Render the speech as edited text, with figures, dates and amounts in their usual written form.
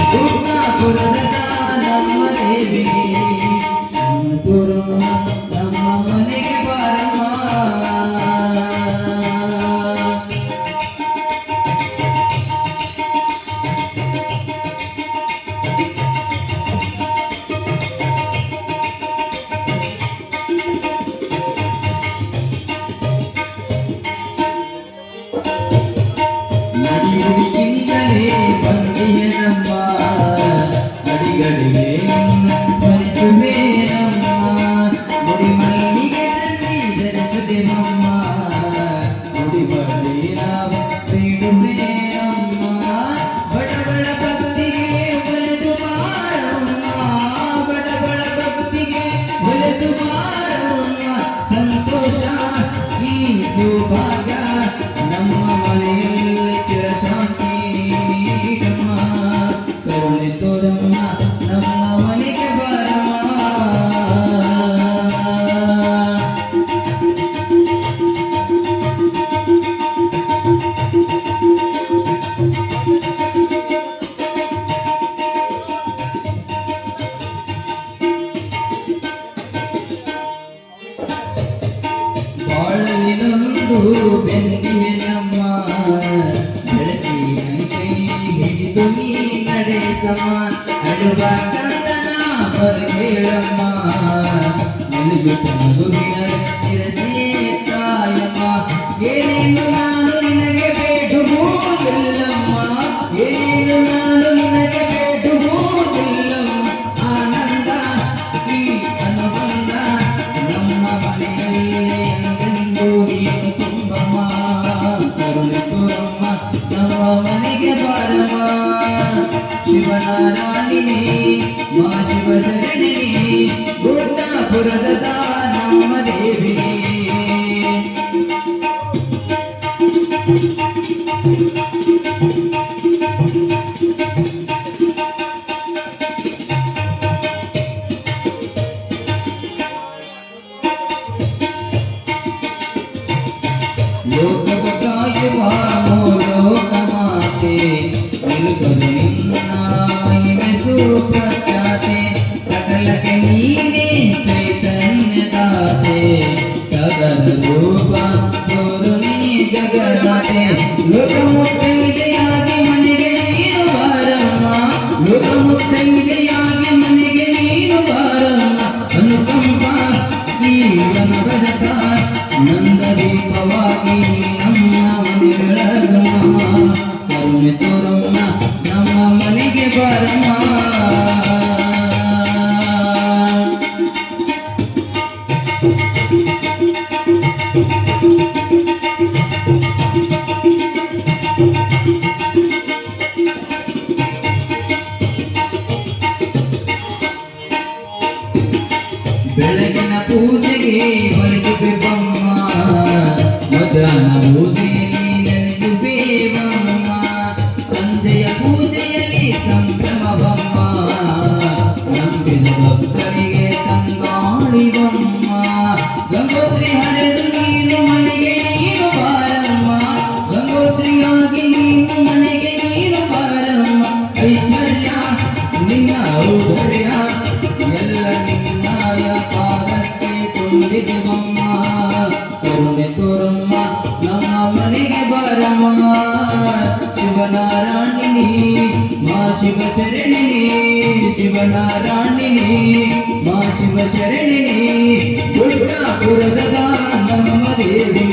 ಗುಡ್ಡಾಪುರದ ನಮ್ಮ ದೇವಿ ತುರುಮ ನಮ್ಮ ಮನೆಗೆ ಬಾರಮ್ಮ. ನಡಿನುಡಿಯಿಂದಲೇ ಬಂದಿಯೇ ನಮ್ಮ ಅಡಿಗಳಿಗೆ ಸ್ಮರಿಸುವೆ ನಮ್ಮ ಮುಡಿ ಮಲ್ಲಿಗೆ ತಂದಿ ಧರಿಸುತ್ತೇವಮ್ಮ ಮುಡಿ ಬಳ್ಳಿ ನಾವು ಬೇಡುವೆ ನಮ್ಮ ಬಡಬಳ ಭಕ್ತಿಗೆ ಒಲೆದು ಮಾರಮ್ಮ ಬಡಬಳ ಭಕ್ತಿಗೆ ಒಲೆದು ಮಾರಮ್ಮ ಸಂತೋಷ ಈ ಸೌಭಾಗ್ಯ ನಮ್ಮ ಮನೆಯಲ್ಲಿ ಚಿರಶಾಂತಿ ನೀಡಮ್ಮ ಕರುಣೆ ತೋರಮ್ಮ ನಮ್ಮ ಮನೆಗೆ ಬಾರಮ್ಮ. ಬಾಳಲಿನೊಂದು ಬೆಂದಿಯೇ ನಮ್ಮ ಬೆಳಕಿನ ಕೈ ಹಿಡಿದು ನೀ ನಡೆಸಮ್ಮ ಅಳುವ ಕಂದನ ಹೊರಗೇಳಮ್ಮ ಮಲಗುತ್ತ ಮಗುವಿನ ಇರಸಿಯೇ ತಾಯಮ್ಮ ಏನೇನು ನಾನು ನಿನಗೆ ಬೇಡುವುದಿಲ್ಲಮ್ಮ ಏನೇನು ನಾನು ನಿನಗೆ ಬೇಡುವುದಿಲ್ಲಮ್ಮ ಆನಂದ ಈ ಅನುಬಂಧ ನಮ್ಮ ಮನೆಯಲ್ಲಿ ಎಂದೆಂದೂ ನೀನು ತುಂಬಮ್ಮ ಕರುಣೆ ತೋರಮ್ಮ ನಮ್ಮ ಮನೆಗೆ ಬಾರಮ್ಮ. ಶಿವನಾರಾಯಣಿನಿ ಮಾ ಶಿವ ಶರಣಿನಿ ಗುಡ್ಡಾಪುರದ ನಮ್ಮ ದೇವಿನಿ ಲೋಕವ ಕಾಯುವ ಲೋಕ ಮಾತೆ ನಿಲುಕಲು ನಿನ್ನ ಮಹಿಮೆ ಸುಪ್ರಖ್ಯಾತೆ ಸಕಲಕ್ಕೆ ನೀನೇ ಚೈತನ್ಯದಾತೆ ಸಕಲ ರೂಪ ತೋರು ನೀ ಜಗದಾತೆ ಲೋಕ ಮುತ್ತೈದೆಯಾಗಿ ಮನೆಗೆ ನೀನು ಬಾರಮ್ಮ ಲೋಕ ಮುತ್ತೈದೆಯಾಗಿ ಮನೆಗೆ ನೀನು ಬಾರಮ್ಮ ಅನುಕಂಪ ನೀನ ಬಡಕ ನಂದ ದೀಪವಾಗಿ ನಮ್ಮ ಮನೆ ಬೆಳಗಮ್ಮ ಕರುಣೆ ತೋರಮ್ಮ ನಮ್ಮ ಮನೆಗೆ ಬಾರಮ್ಮ. ಬೆಳಗಿನ ಪೂಜೆಗೆ ಹೊರಗುಬೇವಮ್ಮ ಮಧ್ಯಾಹ್ನ ಪೂಜೆಯಲ್ಲಿ ನೆನೆಯುಬೇವಮ್ಮ ಸಂಜೆಯ ಪೂಜೆಯಲ್ಲಿ ಸಂಭ್ರಮವಮ್ಮ ನಂಬಿದ ಭಕ್ತರಿಗೆ ತಂಗಾಳಿವಮ್ಮ ಗಂಗೋತ್ರಿ ಹರಿದು ನೀನು ಮನೆಗೆ ನೀನು ಬಾರಮ್ಮ ಗಂಗೋತ್ರಿಯಾಗಿ ನೀನು ಮನೆಗೆ ನೀನು ಬಾರಮ್ಮ ಐಶ್ವರ್ಯ ನಿನ್ನ ಔದಾರ್ಯ ಎಲ್ಲ ನಿನ್ನಯ ಪಾದಕ್ಕೆ ತುಂಬಿದೆವಮ್ಮ ಕರುಣೆ ತೋರಮ್ಮ ನಮ್ಮ ಮನೆಗೆ ಬಾರಮ್ಮ. ಶಿವನಾರಾಯಣಿನಿ ಮಾ ಶಿವ ಶರಣಿನಿ ಶಿವನಾರಾಯಣಿನಿ ಮಾ ಶಿವ ಶರಣಿನಿ ಗುಡ್ಡಾಪುರದ ನಮ್ಮ ದೇವಿ